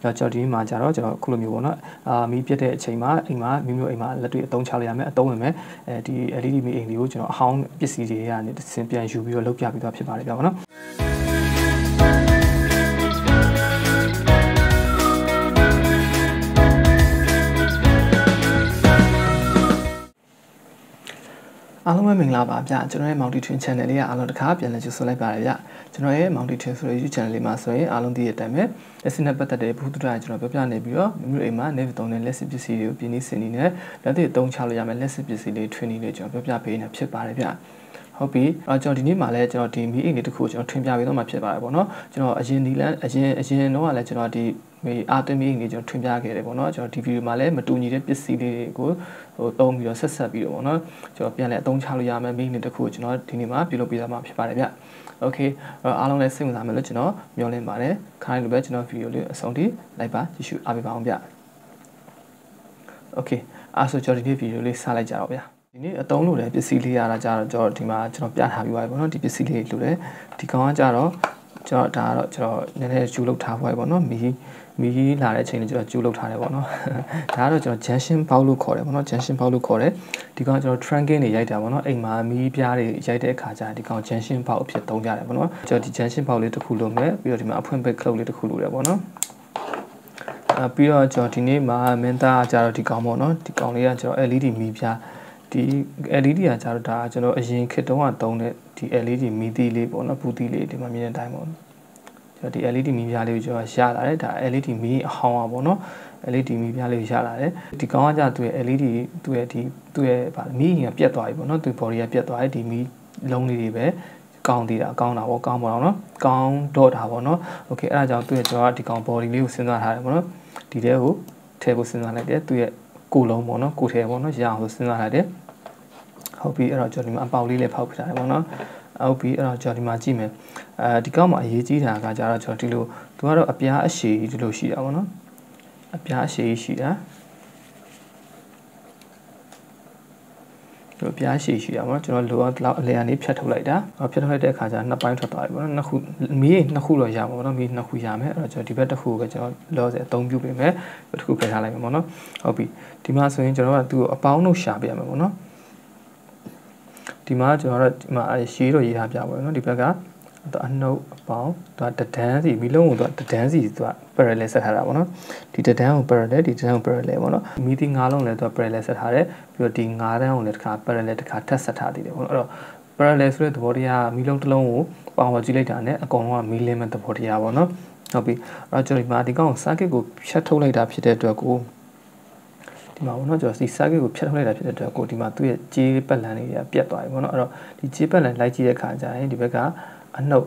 ကျွန်တော်ဒီမှာကြတော့ကျွန်တော်ခုလိုမျိုးပေါ့နော်မီးပြတ်တဲ့အချိန်မှာအိမ်မှာမိမျိုးအိမ်မှာလက်တွေ့အသုံးချလို့ရမယ်အသုံးဝင်မယ်ဒီ LED မီးအိမ်လေးကိုကျွန်တော်အဟောင်းပစ္စည်းတွေကနေတစ်ဆင့်ပြန်ယူပြီးတော့လုပ်ပြပြီးတော့ဖြစ်ပါတယ်ဗျာပေါ့နော်အားလုံးပဲမင်္ဂလာပါဗျကျွန်တော်ရဲ့ Multi Twin Channel လေးကအားလုံးတစ်ခါပြန်လည်ကြိုဆိုလိုက်ပါတယ်ဗျကျွန်တော်ရဲ့ Multi Twin ဆိုတဲ့ YouTube Channel လေးမှာဆိုရင်အားလုံးသိတဲ့အတိုင်းပဲလက်စစ်နဲ့ပတ်သက်တဲ့ဘုဒ္ဓတရားကျွန်တော်ပြောပြနေပြီးတော့မိမိအိမ်မှာနေသုံးတဲ့လက်စစ်ပစ္စည်းတွေကိုပြင်းနေစင်နေနဲ့လက်တွေ့အသုံးချလို့ရမယ်လက်စစ်ပစ္စည်းတွေ Twin လေးကျွန်တော်ပြောပြပေးနေဖြစ်ပါတယ်ဗျဟုတ်ပြီကျွန်တော်ဒီနေ့မှာလည်းကျွန်တော်ဒီမီးအိမ်လေးတစ်ခုကျွန်တော်ထွင်ပြပေးတော့မှဖြစ်ပါတယ်ပေါ့နော်ကျွန်တော်အရင်ဒီလန်အရင်တော့ကလည်းကျွန်တော်ဒီအာသွင်းမီးအိမ်လေးကျွန်တော်ထွင်ပြခဲ့တယ်ပေါ့နော်ကျွန်တော်ဒီဗီဒီယိုမှာလည်းမတူညီတဲ့ပစ္စည်းလေးတွေကိုသုံးပြီးတော့ဆက်ပြီးတော့ပေါ့နော်ကျွန်တော်ပြန်လဲအသုံးချလို့ရမယ်မီးအိမ်လေးတစ်ခုကိုကျွန်တော်ဒီနေ့မှာပြုလုပ်ပေးသွားမှာဖြစ်ပါတယ်ဗျโอเคအားလုံးလည်းစိတ်ဝင်စားမယ်လို့ကျွန်တော်မျှော်လင့်ပါတယ်ခိုင်းလို့ပဲကျွန်တော်ဗီဒီယိုလေးအဆုံးထိလိုက်ပါကြည့်ရှုအားပေးပါအောင်ဗျโอเคအားဆိုကျွန်တော်ဒီဗီဒီယိုလေးစလိုက်ကြတော့ဗျဒီနေ့အသုံးလို့တဲ့ပစ္စည်းလေးရတာကြတော့ကျွန်တော်ဒီမှာကျွန်တော်ပြထားပြီးပါပြီပေါ့နော်ဒီပစ္စည်းလေးလို့တယ်ဒီကောင်ကကြတော့ကျွန်တော်ဒါကတော့ကျွန်တော်နည်းနည်းကျူးလုပ်ထားပါပြီပေါ့နော်မီးလာတဲ့အချိန်လေးကျွန်တော်ကျူးလုပ်ထားတယ်ပေါ့နော်ဒါကတော့ကျွန်တော် junction box လို့ခေါ်တယ်ပေါ့နော် junction box လို့ခေါ်တယ်ဒီကောင်ကျွန်တော် trunking တွေရိုက်တာပေါ့နော်အိမ်မှာမီးပြားတွေရိုက်တဲ့အခါကျဒီကောင် junction box အဖြစ်သုံးကြတယ်ပေါ့နော်ကျွန်တော်ဒီ junction box လေးတစ်ခုလုပ်မယ်ပြီးတော့ဒီမှာအဖွင့်ပိတ် close လေးတစ်ခုလုပ်တယ်ပေါ့နော်ပြီးတော့ကျွန်တော်ဒီနေ့မှာမင်းသားကြတော့ဒီကောင်ပေါ့နော်ဒီကောင်လေးကကျွန်တော် LED မီးပြားဒီ LED ကကြတော့ဒါကျွန်တော်အရင်ခေတ်တုန်းကသုံးတဲ့ဒီ LED မီးသီးလေးပေါ့နော်ဘူးသီးလေးဒီမှာမြင်တဲ့အတိုင်းပေါ့ကျွန်တော်ဒီ LED မီးပြားလေးကိုကျွန်တော်ရလာတယ်ဒါ LED မီးအဟောင်းอ่ะပေါ့နော် LED မီးပြားလေးကိုရလာတယ်ဒီကောင်ကကြသူ့ရဲ့ LED သူ့ရဲ့ဗာမီးကပြတ်သွားပြီပေါ့နော်သူ body ကပြတ်သွားတယ်ဒီမီးလုံးလေးတွေပဲကောင်းသေးတာကောင်းတာပေါ့ကောင်းပါတော့နော်ကောင်းတော့တာပေါ့နော်โอเคအဲ့ဒါကြောင့်သူ့ရဲ့ကျွန်တော်ဒီကောင် body လေးကိုစဉ်းစားထားတယ်ပေါ့နော်ဒီထဲကိုထည့်ဖို့စဉ်းစားလိုက်တယ်သူ့ရဲ့ကိုလုံးပေါ့နော်ကိုထဲပေါ့နော်ရအောင်ဆိုစဉ်းစားလိုက်တယ်ဟုတ်ပြီအဲ့တော့ကျွန်တော်ဒီမှာအပေါက်လေးလည်းဖောက်ပြထားတယ်ပေါ့နော်ဟုတ်ပြီအဲ့တော့ကျွန်တော်ဒီမှာကြည့်မယ်ဒီကောက်မှာအရေးကြီးတာကကြတော့ကျွန်တော်ဒီလိုသူကတော့အပြားအရှည်ဒီလိုရှိတာပေါ့နော်အပြားအရှည်ရှိတာဒီလိုအပြားအရှည်ရှိတာပေါ့နော်ကျွန်တော်လိုတော့အလဲကနေဖြတ်ထုတ်လိုက်တာဖြတ်ထုတ်လိုက်တဲ့အခါကျနှစ်ပိုင်းထွက်သွားပြီပေါ့နော်နှစ်ခုမီးနှစ်ခုတော့ရပါပေါ့နော်မီးနှစ်ခုရမယ်အဲ့တော့ကျွန်တော်ဒီဘက်တစ်ခုကိုကျွန်တော်လောဆယ်အသုံးပြုပေးမယ်တစ်ခုဖယ်ထားလိုက်မယ်ပေါ့နော်ဟုတ်ပြီဒီမှာဆိုရင်ကျွန်တော်ကသူ့ကိုအပေါင်းတို့ရှာပေးရမယ်ပေါ့နော်ဒီမှာကျွန်တော်တို့ဒီမှာရေးတော့ရေးထားပြပါမယ်နော်ဒီဘက်ကအနှုတ်အပေါင်းသူကတဒန်းစီမီလုံးကိုသူကတဒန်းစီသူက parallel ဆက်ထားတာပေါ့နော်ဒီတဒန်းကို parallel ဒီတဒန်းကို parallel ပေါ့နော်မီဒီ9လုံးလည်းသူက parallel ဆက်ထားတယ်ပြီးတော့ဒီ9တန်းကိုလည်းတစ်ခါ parallel တစ်ခါထပ်ဆက်ထားသေးတယ်ပေါ့နော်အဲ့တော့ parallel ဆိုတဲ့သဘောတရားမီလုံးတစ်လုံးကိုပေါင်းဝကြည့်လိုက်တာနဲ့အကောင်လုံးကမီလင်းမဲ့သဘောတရားပေါ့နော်ဟုတ်ပြီအဲ့တော့ကျွန်တော်ဒီမှာဒီကောင် circuit ကိုဖြတ်ထုတ်လိုက်တာဖြစ်တဲ့အတွက်ကိုဒီမှာပေါ့နော်ကျွန်တော်ဒီ circuit ကိုဖြတ်ထုတ်လိုက်တာဖြစ်တဲ့အတွက်ကိုဒီမှာသူ့ရဲ့ကြေးပတ်လန်လေးတွေကပြတ်သွားပြီပေါ့နော်အဲ့တော့ဒီကြေးပတ်လန်လိုက်ကြည့်တဲ့အခါကျရင်ဒီဘက်ကအနှုတ်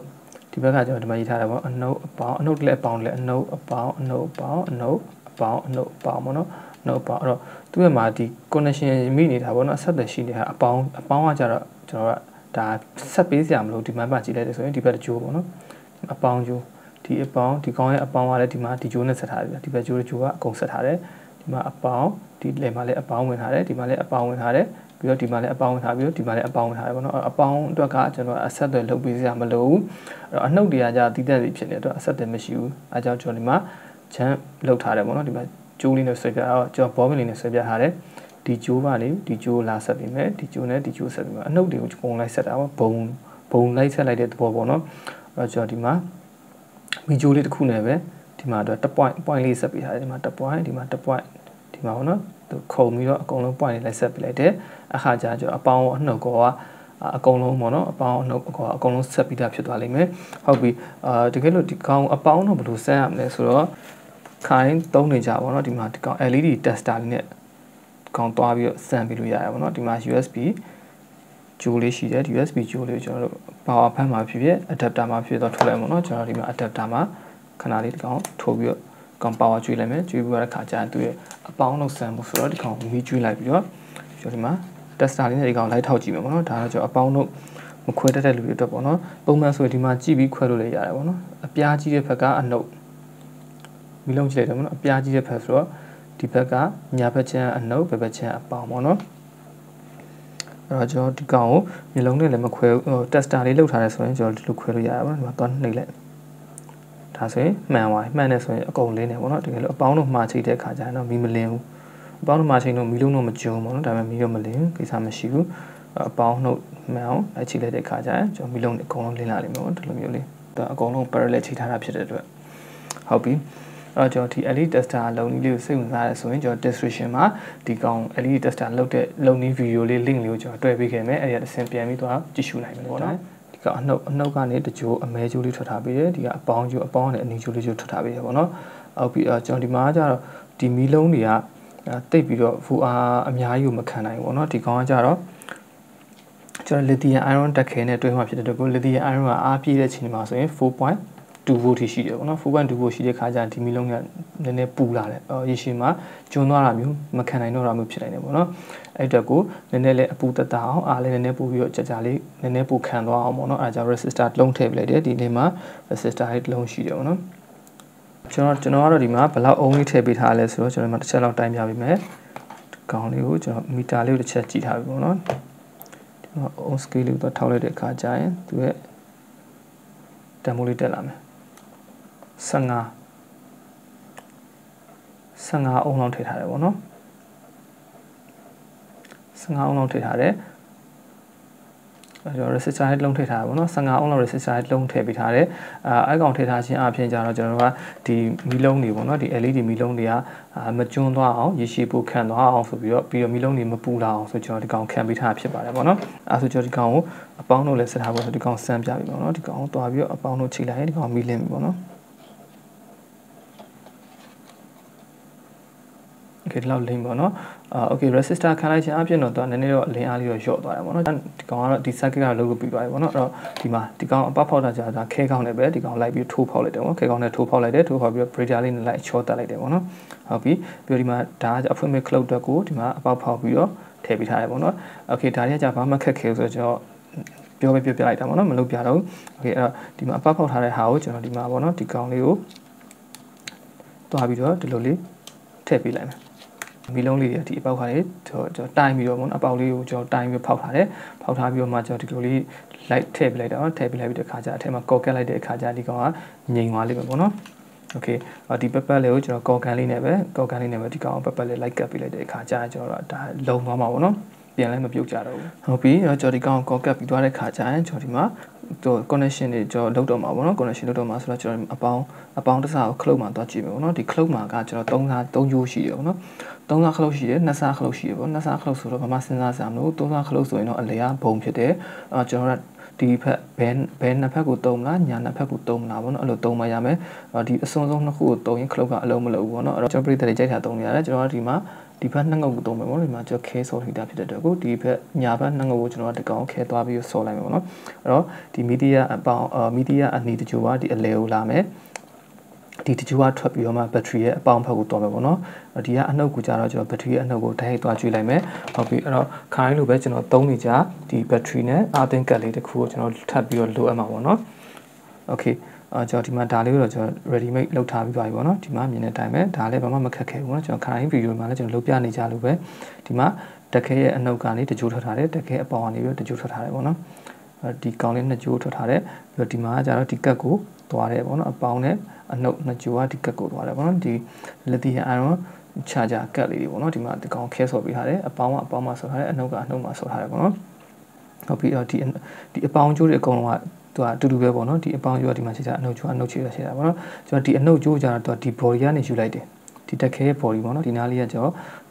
ဒီဘက်ကကျွန်တော်ဒီမှာရေးထားတယ်ပေါ့အနှုတ်အပေါင်းအနှုတ်လည်းအပေါင်းလည်းအနှုတ်အပေါင်းအနှုတ်အပေါင်းအနှုတ်အပေါင်းအနှုတ်အပေါင်းပေါ့နော်အနှုတ်အပေါင်းအဲ့တော့သူ့ရဲ့မှာဒီ connection မိနေတာပေါ့နော်အဆက်အသွယ်ရှိနေတာအပေါင်းကကြတော့ကျွန်တော်ကဒါဆက်ပေးစရာမလိုဒီမှာမှကြည့်လိုက်တယ်ဆိုရင်ဒီဘက်တကြိုးပေါ့နော်အပေါင်းကြိုးဒီအပေါင်းဒီကောင်းရဲ့အပေါင်းကလည်းဒီမှာဒီကြိုးနဲ့ဆက်ထားတယ်ဒီဘက်ကြိုးကအကုန်ဆက်ထားတယ်ဒီမှာအပေါင်းဒီလယ်မှာလည်းအပေါင်းဝင်ထားတယ်ဒီမှာလည်းအပေါင်းဝင်ထားတယ်ပြီးတော့ဒီမှာလည်းအပေါင်းဝင်ထားပြီးတော့ဒီမှာလည်းအပေါင်းဝင်ထားတယ်ပေါ့နော်အပေါင်းအတွက်ကကျွန်တော်အဆက်တွေလုပ်ပေးစရာမလိုဘူးအဲ့တော့အနှုတ်တွေကကြာတီးတက်တွေဖြစ်နေတော့အဆက်တွေမရှိဘူးအဲကြောင့်ကျွန်တော်ဒီမှာချမ်းလုပ်ထားတယ်ပေါ့နော်ဒီမှာကျိုးလေးနဲ့ဆွဲပြတော့ကျွန်တော်ဘောပင်လေးနဲ့ဆွဲပြထားတယ်ဒီကျိုးပါလေဒီကျိုးလာဆက်ပြီးမယ်ဒီကျိုးနဲ့ဒီကျိုးဆက်ပြီးမယ်အနှုတ်တွေကိုပုံလိုက်ဆက်တာပေါ့ဘုံလိုက်ဆက်လိုက်တဲ့သဘောပေါ့နော်အဲ့တော့ကျွန်တော်ဒီမှာမီကျိုးလေးတစ်ခုနဲ့ပဲဒီမှာတော့point လေးဆက်ပေးထားတယ်ဒီမှာpoint ဒီမှာpointဒီမှာပေါ့နော်သူခုံပြီးတော့အကုန်လုံး point လေးလိုက်ဆက်ပေးလိုက်တယ်အခါကျကျွန်တော်အပေါင်းအနှုတ်ကောအကုန်လုံးပေါ့နော်အပေါင်းအနှုတ်ကောအကုန်လုံးဆက်ပြီးသားဖြစ်သွားလိမ့်မယ်ဟုတ်ပြီတကယ်လို့ဒီကောင်အပေါင်းတော့ဘယ်လိုဆက်ရမလဲဆိုတော့ခိုင်းသုံးနေကြပါတော့ဒီမှာဒီကောင် LED tester လေးနဲ့ကောင်သွားပြီးတော့စမ်းပြီးလို့ရရပါတော့ဒီမှာ USB ဂျိုးလေးရှိတယ် USB ဂျိုးလေးကိုကျွန်တော်တို့ power bank မှာဖြစ်ဖြစ် adapter မှာဖြစ်တော့ထုတ်လိုက်မှာเนาะကျွန်တော်ဒီမှာ adapter မှာခဏလေးဒီကောင်ထိုးပြီးတော့ကောင် power ကျွေးလိုက်မယ်ကျွေးပြီးတော့ခါကျရင်သူ့ရဲ့အပေါင်းလောက်ဆန်ဖို့ဆိုတော့ဒီကောင်မီးကျွေးလိုက်ပြီးတော့ကျွန်တော်ဒီမှာ tester လေးနဲ့ဒီကောင်လိုက်ထောက်ကြည့်မယ်ပေါ့เนาะဒါတော့ကျွန်တော်အပေါင်းလို့မခွဲတတ်တဲ့လူတွေအတွက်ပေါ့เนาะပုံမှန်ဆိုဒီမှာကြည့်ပြီးခွဲလို့လည်းရတယ်ပေါ့เนาะအပြားကြီးတဲ့ဘက်ကအနှုတ်မီးလုံးကြည့်လိုက်တယ်ပေါ့เนาะအပြားကြီးတဲ့ဘက်ဆိုတော့ဒီဘက်ကညာဘက်ချမ်းအနှုတ်ဘက်ဘက်ချမ်းအပေါင်းပေါ့เนาะအဲ့တော့ကျွန်တော်ဒီကောင်ကိုမျိုးလုံးနဲ့လည်းမခွဲtester လေးလောက်ထားတယ်ဆိုရင်ကျွန်တော်ဒီလိုခွဲလို့ရတာပေါ့နော်ဒီမှာသွားနှိပ်လိုက် ဒါဆိုရင်မှန်သွားမှန်တယ်ဆိုရင်အကုန်လင်းတယ်ပေါ့နော်တကယ်လို့အပေါင်းတို့မှာချိတ်တဲ့ခါကျရင်တော့မီးမလင်းဘူးအပေါင်းတို့မှာချိတ်တော့မီးလုံးတော့မကျုံပေါ့နော်ဒါပေမဲ့မီးတော့မလင်းကိစ္စမရှိဘူးအပေါင်းတို့မှန်အောင်လိုက်ချိတ်လိုက်တဲ့ခါကျရင်ကျွန်တော်မီးလုံးအကုန်လုံးလင်းလာလိမ့်မယ်ပေါ့ဒီလိုမျိုးလေးဒါအကုန်လုံး parallel ချိတ်ထားတာဖြစ်တဲ့အတွက်ဟုတ်ပြီအဲ့တော့ကျွန်တော်ဒီ LED tester လုံနည်းလေးကိုစိတ်ဝင်စားရဲဆိုရင်ကျွန်တော် description မှာဒီကောင် LED tester လုပ်တဲ့လုံနည်း video လေး link လေးကိုကျွန်တော်တွဲပေးခဲ့မယ်အဲ့ဒီအစဉ်ပြန်ပြီးတော့ကြည့်ရှုနိုင်မယ်ပေါ့နော်ဒီကအနှုတ်ကနေတကြိုအမဲကျိုးလေးထွက်ထားပေးတယ်ဒီကအပေါင်းကျိုးအပေါင်းနဲ့အနီကျိုးလေးကျိုးထွက်ထားပေးတယ်ပေါ့နော်ဟုတ်ပြီကျွန်တော်ဒီမှာကျတော့ဒီမီးလုံးတွေကတိတ်ပြီးတော့ full အများကြီးကိုမခံနိုင်ဘူးပေါ့နော်ဒီကောင်ကကျတော့ကျွန်တော် lithium iron တက်ခဲနဲ့တွဲမှာဖြစ်တဲ့အတွက်ကို lithium iron ကအားပြည့်တဲ့ချိန်မှာဆိုရင် 4.2 volt ထိရှိတယ်ပေါ့နော် 4.2 volt ရှိတဲ့ခါကျဒီမီလုံးကနည်းနည်းပူလာတယ်ရေရှည်မှာကျွန်းသွားတာမျိုးမခံနိုင်တော့တာမျိုးဖြစ်နိုင်တယ်ပေါ့နော်အဲ့အတွက်ကိုနည်းနည်းလေးအပူတက်တာအောင်အားလေးနည်းနည်းပူပြီးတော့ကြာလေးနည်းနည်းပူခံသွားအောင်ပေါ့နော်အဲဒါကြောင့် resistor တစ်လုံးထည့်ပေးလိုက်တယ်ဒီနေ့မှာ resistor တစ်လုံးရှိတယ်ပေါ့နော်ကျွန်တော်ကတော့ဒီမှာဘယ်လောက်အုံးလေးထည့်ပေးထားလဲဆိုတော့ကျွန်တော်ဒီမှာတစ်ချက်လောက်တိုင်းပြပေးမယ်ခေါင်းလေးကိုကျွန်တော်မီတာလေးကိုတစ်ချက်ကြည့်ထားပြီပေါ့နော်ကျွန်တော်အုံး scale လေးကိုထောက်လိုက်တဲ့အခါကျရင်သူရဲ့တန်ဖိုးလေးတက်လာမယ်15အုံးလောက်ထည့်ထားတယ်ပေါ့နော်15အုံးလောက်ထည့်ထားတယ်ကျွန်တော် resistor တစ်လုံးထည့်ထားတာပေါ့နော်15အုံးလောက် resistor တစ်လုံးထည့်ပေးထားတယ်အဲ့ကောင်ထည့်ထားခြင်းအပြင်ကျတော့ကျွန်တော်တို့ကဒီမီလုံးတွေပေါ့နော်ဒီ LED မီလုံးတွေကမကျွန်းသွားအောင်ရေရှည်ပိုခံသွားအောင်ဆိုပြီးတော့မီလုံးတွေမပူလာအောင်ဆိုကျွန်တော်ဒီကောင်ခံပေးထားဖြစ်ပါတယ်ပေါ့နော်အဲ့ဆိုကျွန်တော်ဒီကောင်ကိုအပေါင်းတို့လည်းဆက်ထားဖို့ဆိုဒီကောင်စမ်းပြပြီပေါ့နော်ဒီကောင်ကိုတွားပြီးတော့အပေါင်းတို့ချိန်လိုက်ရင်ဒီကောင်မီလင်းပြီပေါ့နော်ဒီလောက်လင်းပေါ့နော်okay resistor ခံလိုက်ခြင်းအပြင်တော့သူကနည်းနည်းတော့လင်းအားလေးတော့လျော့သွားတယ်ပေါ့နော်ဒီကောင်ကတော့ဒီ circuit ကလုံးလို့ပြီးသွားပြီပေါ့နော်အဲ့တော့ဒီမှာဒီကောင်အပေါက်ဖောက်တာကြာတာခဲကောင်းတယ်ပဲဒီကောင်လိုက်ပြီးထိုးဖောက်လိုက်တယ်ပေါ့ခဲကောင်းနဲ့ထိုးဖောက်လိုက်တယ်ထိုးဖောက်ပြီးတော့ breaker လေးနဲ့လိုက်ချောတက်လိုက်တယ်ပေါ့နော်ဟုတ်ပြီပြီးတော့ဒီမှာဒါကအဖွင့်မဲ့ cloud တက်ကိုဒီမှာအပေါက်ဖောက်ပြီးတော့ထည့်ပေးထားတယ်ပေါ့နော် okay ဒါတွေကကြာဘာမှခက်ခဲဆိုတော့ကျွန်တော်ပြောပြလိုက်တာပေါ့နော်မလုပ်ပြတော့ okay အဲ့တော့ဒီမှာအပေါက်ဖောက်ထားတဲ့ဟာကိုကျွန်တော်ဒီမှာပေါ့နော်ဒီကောင်လေးကိုတွားပြီးတော့ဒီလိုလေးထည့်ပေးလိုက်မယ်မီလုံးလေးတွေဒီအပေါက်ခါလေးကျွန်တော်တိုင်းပြီးတော့ပေါ့နော်အပေါက်လေးကိုကျွန်တော်တိုင်းပြီးဖောက်ထားတယ်ဖောက်ထားပြီးတော့မှကျွန်တော်ဒီလိုလေးလိုက်ထည့်ပေးလိုက်တာထည့်ပေးလိုက်ပြီးတဲ့ခါကျအထက်မှာကော်ကက်လိုက်တဲ့အခါကျဒီကောင်ကငြိမ်သွားလိမ့်မယ်ပေါ့နော်โอเคဒီပက်လေးကိုကျွန်တော်ကော်ကန်လေးနဲ့ပဲဒီကောင်ပက်လေးလိုက်ကပ်ပေးလိုက်တဲ့အခါကျကျွန်တော်ဒါလုံသွားမှာပေါ့နော်ပြန်လည်းမပြုတ်ကြတော့ဘူးဟုတ်ပြီကျွန်တော်ဒီကောင်ကော်ကပ်ပြီးသွားတဲ့ခါကျရင်ကျွန်တော်ဒီမှာconnection တွေကျွန်တော်လုပ်တော့မှာပေါ့နော် connection လုပ်တော့မှာဆိုတော့ကျွန်တော်အပေါင်းတစ်စားကိုခလုတ်မှာသွားကြည့်မယ်ပေါ့နော်ဒီခလုတ်မှာကကျွန်တော်3ကြိုးရှိတယ်ပေါ့နော်3စားခလုတ်ရှိတယ်2စားခလုတ်ရှိတယ်ပေါ့2စားခလုတ်ဆိုတော့ဘာမှစဉ်းစားစရာမလို3စားခလုတ်ဆိုရင်တော့အလေကဘုံဖြစ်တယ်ကျွန်တော်ဒီဖက်ဘယ်နှစ်ဖက်ကိုတုံးမလားညာနှစ်ဖက်ကိုတုံးမလားပေါ့နော်အဲ့လိုတုံးမှရမယ်ဒီအစွန်းဆုံးနှစ်ခုကိုတုံးရင်ခလုတ်ကအလုံးမလုံးဘူးပေါ့နော်အဲ့တော့ကျွန်တော်ပြည်သက်တွေကြိုက်တာတုံးနေရတယ်ကျွန်တော်ဒီမှာဒီဘက်နှစ်ငုပ်ကိုတုံးမယ်ပေါ့နော်ဒီမှာကျွန်တော်ခဲဆော်ထိတာဖြစ်တဲ့အတွက်ကိုဒီဘက်ညာဘက်နှစ်ငုပ်ကိုကျွန်တော်ဒီကောင်ခဲသွားပြီးဆော်လိုက်မယ်ပေါ့နော်အဲ့တော့ဒီမီဒီယာအနီတကြိုကဒီအလဲကိုလာမယ်ဒီတကြိုကထွက်ပြီးတော့မှဘက်ထရီရဲ့အပေါင်းဖက်ကိုတွားမယ်ပေါ့နော်ဒီကအနှုတ်ကိုကြတော့ကျွန်တော်ဘက်ထရီရဲ့အနှုတ်ကိုတိုက်ရိုက်တွားကြည့်လိုက်မယ်ဟုတ်ပြီအဲ့တော့ခိုင်းလို့ပဲကျွန်တော်သုံးနေကြဒီဘက်ထရီနဲ့အာသင်ကတ်လေးတစ်ခုကိုကျွန်တော်ထပ်ပြီးတော့လိုအပ်မှာပေါ့နော်โอเคကျွန်တော်ဒီမှာဒါလေးကိုတော့ကျွန်တော် ready made လုပ်ထားပြီးသွားပြီပေါ့နော်ဒီမှာမြင်တဲ့အတိုင်းပဲဒါလည်းဘာမှမခက်ခဲဘူးပေါ့နော်ကျွန်တော်ခိုင်းဗီဒီယိုမှာလည်းကျွန်တော်လုပ်ပြနေကြလို့ပဲဒီမှာတက်ခဲရဲ့အနှုတ်ကနေတကြိုထွက်ထားတယ်တက်ခဲအပေါင်းကနေပြီးတော့တကြိုထွက်ထားတယ်ပေါ့နော်ဒီကောင်လေးနှစ်ကြိုထွက်ထားတယ်ပြီးတော့ဒီမှာကျတော့ဒီကတ်ကိုသွားတယ်ပေါ့နော်အပေါင်းနဲ့အနှုတ်နှစ်ကြိုကဒီကတ်ကိုသွားတယ်ပေါ့နော်ဒီ lithium iron charger ကတ်လေးတွေပေါ့နော်ဒီမှာဒီကောင်ခဲဆော်ပေးထားတယ်အပေါင်းကအပေါင်းမှာဆော်ထားတယ်အနှုတ်ကအနှုတ်မှာဆော်ထားတယ်ပေါ့နော်ဟုတ်ပြီတော့ဒီအပေါင်းကျိုးတွေအကုန်လုံးကသူကအတူတူပဲပေါ့နော်ဒီအပေါင်းကျိုးကဒီမှာရှိတာအနှုတ်ကျိုးအနှုတ်ချေတာရှိတာပေါ့နော်ကျွန်တော်ဒီအနှုတ်ကျိုးကျတော့ဒီ body ကနေယူလိုက်တယ်ဒီတက်ခဲရဲ့ body ပေါ့နော်ဒီနားလေးကကျွန်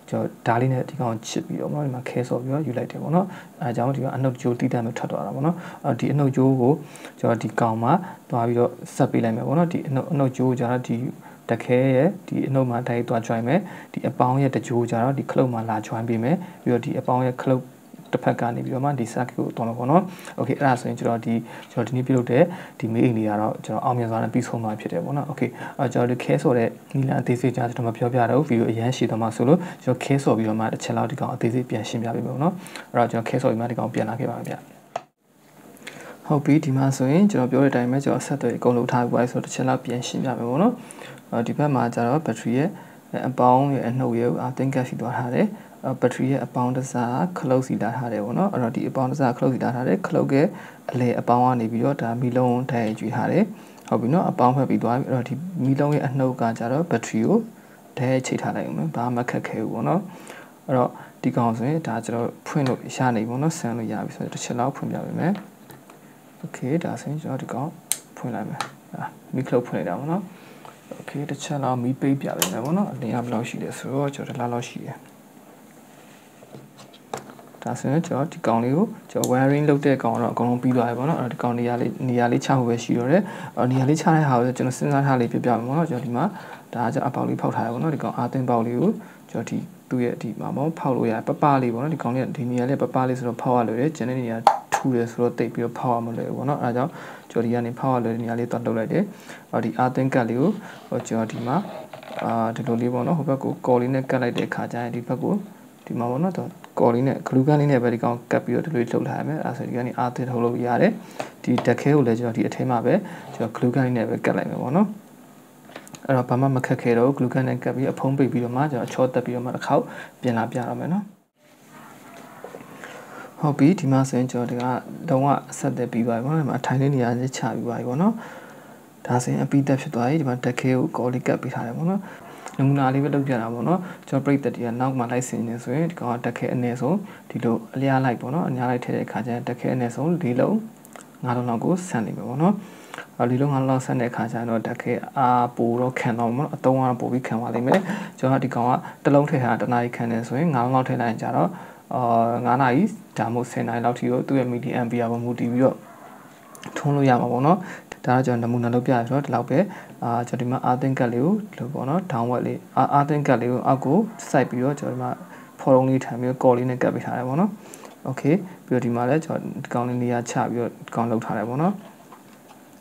တော်ဓာတ်လေးနဲ့ဒီကောင်ချစ်ပြီးတော့ပေါ့နော်ဒီမှာခဲဆော်ပြီးတော့ယူလိုက်တယ်ပေါ့နော်အဲဒါကြောင့်ဒီကအနှုတ်ကျိုးတိတတ်မဲ့ထွက်သွားတာပေါ့နော်ဒီအနှုတ်ကျိုးကိုကျွန်တော်ဒီကောင်မှာသွားပြီးတော့ဆက်ပေးလိုက်မယ်ပေါ့နော်ဒီအနှုတ်ကျိုးကျတော့ဒီတခဲရဲ့ဒီအနှုတ်မှာတိုက်သွား join မယ်ဒီအပေါင်းရဲ့တကြိုးကျတော့ဒီခလုတ်မှာလာ join ပေးမယ်ပြီးတော့ဒီအပေါင်းရဲ့ခလုတ်တစ်ဖက်ကနေပြီးတော့မှဒီ circuit ကိုတောင်းမယ်ပေါ့နော်။ Okay အဲ့ဒါဆိုရင်ကျွန်တော်ဒီနေ့ပြုလုပ်တဲ့ဒီမေးအိမ်လေးကတော့ကျွန်တော်အောင်မြင်စွာနဲ့ပြီးဆုံးသွားဖြစ်တယ်ပေါ့နော်။ Okay ကျွန်တော်ဒီခဲဆော်တဲ့နီလန်အသေးစိတ်ကြားကျွန်တော်မပြောပြတော့ဗီဒီယိုအရန်ရှည်သွားမှဆိုလို့ကျွန်တော်ခဲဆော်ပြီးတော့မှတစ်ချက်လောက်ဒီကောင်အသေးစိတ်ပြန်ရှင်းပြပေးမယ်ပေါ့နော်။အဲ့တော့ကျွန်တော်ခဲဆော်ပြီးမှဒီကောင်ပြန်လာခဲ့ပါမယ်ဗျ။ဟုတ်ပြီဒီမှာဆိုရင်ကျွန်တော်ပြောတဲ့အတိုင်းပဲကျွန်တော်ဆက်သွယ်အကုန်လုပ်ထားပြီးပါဆိုတော့တစ်ချက်လောက်ပြန်ရှင်းပြမယ်ပေါ့နော်။ဒီဘက်မှာကျတော့ဘက်ထရီရဲ့အပေါင်းရဲ့အနှုတ်ရဲ့အသင်ကတ်စီသွားထားတယ်ဘက်ထရီရဲ့အပေါင်းတစားခလုတ်စီလာထားတယ်ပေါ့နော်အဲ့တော့ဒီအပေါင်းတစားခလုတ်စီလာထားတယ်ခလုတ်ရဲ့အလဲအပေါင်းကနေပြီးတော့ဒါမီလုံးထိုင်ကြွေထားတယ်ဟ ဟုတ်ပြီနော်အပေါင်းဖက်ပြီးသွားပြီအဲ့တော့ဒီမီးလုံးရဲ့အနှုတ်ကကြတော့ဘက်ထရီကိုထဲချိတ်ထားလိုက်အောင်မယ်ဘာမှခက်ခဲဘူးပေါ့နော်အဲ့တော့ဒီကောင်ဆိုရင်ဒါကျွန်တော်ဖွင့်လို့ရနေပြီပေါ့နော်ဆန်းလို့ရပြီဆိုတော့တစ်ချက်လောက်ဖွင့်ပြပေးမယ်โอเคဒါဆိုရင်ကျွန်တော်ဒီကောင်ဖွင့်လိုက်မယ်မီးခလုတ်ဖွင့်လိုက်တာပေါ့နော်โอเคတစ်ချက်လောက်မီးပိတ်ပြပေးမယ်ပေါ့နော်အလင်းအားဘယ်လောက်ရှိလဲဆိုတော့ကျွန်တော်ဒီလောက်ရှိတယ်ဒါဆိုရင်ကျွန်တော်ဒီကောင်လေးကိုကျွန်တော် wiring လုပ်တဲ့ကောင်တော့အကုန်လုံးပြီးသွားပြီပေါ့နော်အဲ့တော့ဒီကောင်နေရာလေးချဖို့ပဲရှိတော့တယ်နေရာလေးချတဲ့ဟာကိုကျွန်တော်စဉ်းစားထားလေးပြပြမယ်ပေါ့နော်ကျွန်တော်ဒီမှာဒါကကျွန်တော်အပေါက်လေးဖောက်ထားရပေါ့နော်ဒီကောင်အာသင်းပေါက်လေးကိုကျွန်တော်ဒီသူ့ရဲ့ဒီမှာပေါ့ဖောက်လို့ရပပလေးပေါ့နော်ဒီကောင်လေးဒီနေရာလေးပပလေးဆိုတော့ဖောက်ရလို့ရတယ်ကျန်တဲ့နေရာထူတယ်ဆိုတော့တိတ်ပြီးတော့ဖောက်ရမလို့ပေါ့နော်အဲဒါကြောင့်ကျွန်တော်ဒီကနေဖောက်ရလို့နေရာလေးတော့လှုပ်လိုက်တယ်ဒီအာသင်းကတ်လေးကိုကျွန်တော်ဒီမှာဒီလိုလေးပေါ့နော်ဟိုဘက်ကိုကော်လေးနဲ့ကတ်လိုက်တဲ့ခါကျရင်ဒီဘက်ကိုဒီမှာပေါ့နော်ကော်လေးနဲ့ဂလူးကန်လေးနဲ့ပဲဒီကောင်ကတ်ပြီးတော့ဒီလိုလှုပ်ထားရမယ်အဲဆိုဒီကနေအာသင်းထုတ်လို့ရတယ်ဒီတက်ခဲကိုလည်းကျွန်တော်ဒီအထဲမှာပဲကျွန်တော်ဂလူးကန်လေးနဲ့ပဲကတ်လိုက်မယ်ပေါ့နော်အဲ့တော့ဘာမှမခက်ခဲတော့ဂလူးကန်နဲ့ကပ်ပြီးအဖုံးပိတ်ပြီးတော့မှကျွန်တော်အချောတက်ပြီးတော့မှတစ်ခေါက်ပြင်လာပြတော့မယ်နော်ဟုတ်ပြီဒီမှာဆိုရင်ကျွန်တော်ဒီကလုံးဝအဆက်သက်ပြီးပါပြီပေါ့နော်ဒီမှာထိုင်လေးနေရာလေးချပြီးပါပြီပေါ့နော်ဒါဆိုရင်အပြီးသက်ဖြစ်သွားပြီဒီမှာတက်ခဲကိုကော်လေးကပ်ပြီးထားတယ်ပေါ့နော်နမူနာလေးပဲလုပ်ပြတာပေါ့နော်ကျွန်တော်ပြိသက်တွေကနောက်မှလိုက်ဆင်းနေဆိုရင်ဒီကောင်တက်ခဲအနည်းဆုံးဒီလိုအလျားလိုက်ပေါ့နော်အများလိုက်ထည့်တဲ့အခါကျရင်တက်ခဲအနည်းဆုံး၄လုံး၅လုံးလောက်ကိုဆန့်နေမယ်ပေါ့နော်ဒီလုံးငါလောက်ဆက်တဲ့အခါကျတော့တက်ခဲပိုတော့ခံတော့မှာအတုံးကတော့ပိုပြီးခံပါလိမ့်မယ်ကျွန်တော်ဒီကောင်ကတစ်လုံးထည့်ထားတနားကြီးခံနေဆိုရင်9လုံးလောက်ထည့်လိုက်ရင်ကျတော့9နာရီဒါမှမဟုတ်10နာရီလောက်ထိကိုသူ့ရဲ့ midi ampere ပေါ်မူတည်ပြီးတော့ထုံးလို့ရမှာပေါ့နော်ဒါကကျွန်တော်နမူနာလုပ်ပြရဆိုတော့ဒီလောက်ပဲကျွန်တော်ဒီမှာအာသင်ကတ်လေးကိုလို့ပေါ့နော် downward လေးအာသင်ကတ်လေးကိုအောက်ကိုစိုက်ပြီးတော့ကျွန်တော်ဒီမှာဖော်လုံးလေးထမ်းပြီးတော့ကော်လေးနဲ့ကတ်ပေးထားတယ်ပေါ့နော်โอเคပြီးတော့ဒီမှာလည်းကျွန်တော်ဒီကောင်လေးနေရာချပြီးတော့ဒီကောင်လောက်ထားတယ်ပေါ့နော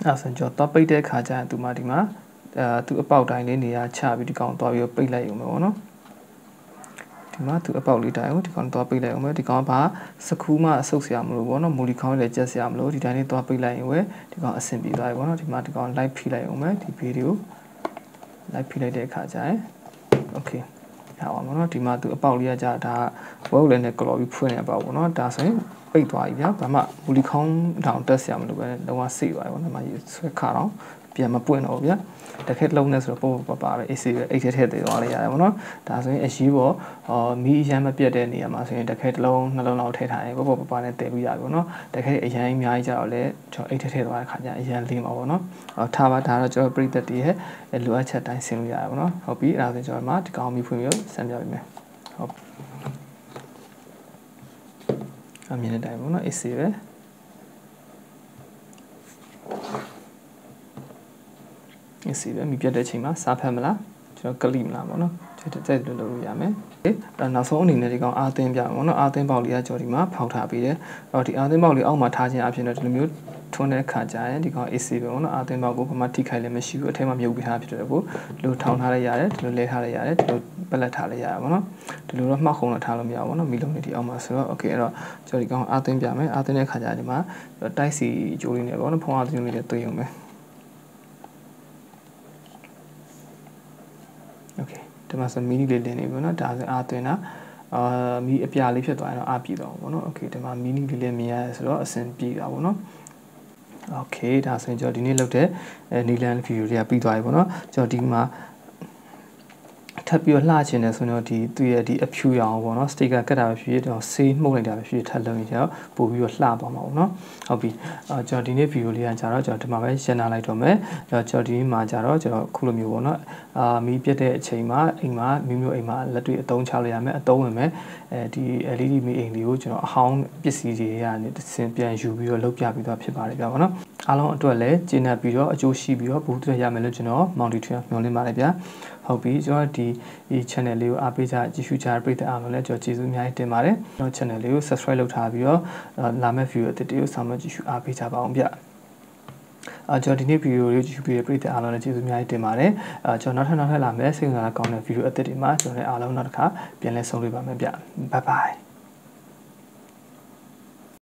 ်အဲ့ဆိုကျွန်တော်တော့ပိတ်တဲ့ခါကျရင်သူမှဒီမှာသူအပေါက်တိုင်းလေးနေရာချပြီးဒီကောင်သွားပြီးပိတ်လိုက်ရုံပဲပေါ့နော်ဒီမှာသူအပေါက်လေးတိုင်းကိုဒီကောင်သွားပိတ်လိုက်အောင်ပဲဒီကောင်ကစကူးမှအဆုပ်ဆရာမလို့ပေါ့နော်မူလီခေါင်းလည်းကျက်ဆရာမလို့ဒီတိုင်းလေးသွားပိတ်လိုက်ရင်ဝဲဒီကောင်အဆင်ပြေသွားပြီပေါ့နော်ဒီမှာဒီကောင် live ဖိလိုက်အောင်ပဲဒီဗီဒီယို live ဖိလိုက်တဲ့အခါကျရင် okay ရပါမှာနော်ဒီမှာသူအပေါက်လေးကကြာဒါဝဲုတ်လည်းနဲ့ကလော်ပြီးဖွင့်နေအပေါက်ပေါ့နော်ဒါဆိုရင်ပိတ်သွားပြီဗျာဘာမှမူလီခေါင်းတောင်တက်ဆရာမလို့ပဲလုံးဝစိတ်သွားပြီပေါ့နော်ဒီမှာဆွဲခါတော့ပြန်မပွင့်တော့ဗျာတခက်လုံးနဲ့ဆိုတော့ပို့ပပါပဲအေးစေးပဲအိတ်ထဲထည့်သွားလိုက်ရတယ်ပေါ့နော်ဒါဆိုရင်အရှိပေါ်မီးအရမ်းမပြတ်တဲ့နေရာမှာဆိုရင်တခက်တစ်လုံးနှလုံးလောက်ထည့်ထားရင်ပို့ပပါနဲ့တည်ပြီးရပြီပေါ့နော်တခက်အရမ်းအများကြီးကြတော့လေကျွန်တော်အိတ်ထဲထည့်သွားတဲ့ခါကျအရမ်းလေးမှာပေါ့နော်ထားပါဒါတော့ကျွန်တော်ပြိသက်တည်းရဲ့လိုအပ်ချက်တိုင်းဆင်လို့ရတယ်ပေါ့နော်ဟုတ်ပြီအဲ့ဒါဆိုကျွန်တော်မှဒီကောင်မီးဖွင့်ပြီးဆန်းပြပေးမယ်ဟုတ်အမြင်တဲ့အတိုင်းပေါ့နော်အေးစေးပဲအစီပဲမိပြတ်တဲ့အချိန်မှာစားဖက်မလားကျွန်တော်ကလိမလားပေါ့နော်ကြိုက်လို့လုပ်ရမယ်အဲ့နောက်ဆုံးအနေနဲ့ဒီကောင်အာသင်းပြပေါ့နော်အာသင်းပေါက်လေးကကြော်ဒီမှာဖောက်ထားပြီးတယ်အဲ့တော့ဒီအာသင်းပေါက်လေးအောက်မှာထားခြင်းအဖြစ်နဲ့ဒီလိုမျိုးထွန်းတဲ့ခါကျရင်ဒီကောင် AC ပဲပေါ့နော်အာသင်းပေါက်ကိုဘာမှထိခိုက်လည်းမရှိဘူးအထဲမှာမြုပ်ပြီးထားဖြစ်တယ်ပေါ့ဒီလိုထောင်ထားလိုက်ရတယ်ဒီလိုလဲထားလိုက်ရတယ်ဒီလိုပလက်ထားလိုက်ရတယ်ပေါ့နော်ဒီလိုတော့မှောက်ခုံတော့ထားလို့မရဘူးပေါ့နော်မီလုံးလေးဒီအောက်မှာဆိုတော့ okay အဲ့တော့ကျွန်တော်ဒီကောင်အာသင်းပြမယ်အာသင်းတဲ့ခါကျရင်ဒီမှာတိုက်စီကြိုးလေးနဲ့ပေါ့နော်ဖုံးအာသင်းလေးနဲ့တွေ့ရုံပဲokay ဒီမှာဆိုမီနီလေးလင်းနေပြီเนาะဒါဆိုအားသွင်းတာမီအပြာလေးဖြစ်သွားရင်တော့အားပြေတော့ဘောเนาะ okay ဒီမှာမီနီလေးလည်းမြင်ရတယ်ဆိုတော့အဆင်ပြေတာဘောเนาะ okay ဒါဆိုရင်ကျွန်တော်ဒီနေ့လုပ်တဲ့နီလန်ဗီဒီယိုတွေကပြီးသွားပြီဘောเนาะကျွန်တော်ဒီမှာထပ်ပြီးလှချင်တယ်ဆိုတော့ဒီသူ့ရဲ့ဒီအဖြူရောင်ပေါ့နော်စတိတ်ကာကတ်တာပဲဖြစ်တော့ဆေးမှုတ်လိုက်တာပဲဖြစ်ထပ်လုံးနေကြတော့ပို့ပြီးတော့လှသွားမှာပေါ့နော်ဟုတ်ပြီကျွန်တော်ဒီနေ့ဗီဒီယိုလေးကကြာတော့ကျွန်တော်ဒီမှာပဲရှင်းနာလိုက်တော့မယ်ကျွန်တော်ဒီမှာကြာတော့ကျွန်တော်ခုလိုမျိုးပေါ့နော်မီးပြတ်တဲ့အချိန်မှာအိမ်မှာမိမျိုးအိမ်မှာလက်တွေ့အသုံးချလို့ရမယ်အသုံးဝင်မယ်ဒီ LED မီးအိမ်လေးကိုကျွန်တော်အဟောင်းပစ္စည်းတွေကနေတစ်ဆင့်ပြန်ယူပြီးတော့လုပ်ပြပြီးတော့ဖြစ်ပါတယ်ဗျာပေါ့နော်အားလုံးအတွက်လည်းကျင့်တတ်ပြီးတော့အကျိုးရှိပြီးတော့ဘူးတွေ့ရမယ်လို့ကျွန်တော်မောင်တီထွန်းမျှော်လင့်ပါတယ်ဗျာဟုတ်ပြီကျွန်တော်ဒီ channel လေးကိုအားပေးကြကြည့်ရှုကြပရိသတ်အားလုံးလည်းကျွန်တော်ကျေးဇူးအများကြီးတင်ပါတယ်ကျွန်တော် channel လေးကို subscribe လုပ်ထားပြီးတော့လာမယ့် video အသစ်တွေကိုဆောင်ရွက်ကြည့်ရှုအားပေးကြပါအောင်ဗျကျွန်တော်ဒီနေ့ video လေးကြည့်ရှုပြီးတဲ့ပရိသတ်အားလုံးလည်းကျေးဇူးအများကြီးတင်ပါတယ်ကျွန်တော်နောက်ထပ်လာမယ့်စိတ်ဝင်စားကောင်းတဲ့ video အသစ်တွေမှာကျွန်တော်လည်းအားလုံးနောက်တစ်ခါပြန်လည်ဆုံတွေ့ပါမယ်ဗျ bye bye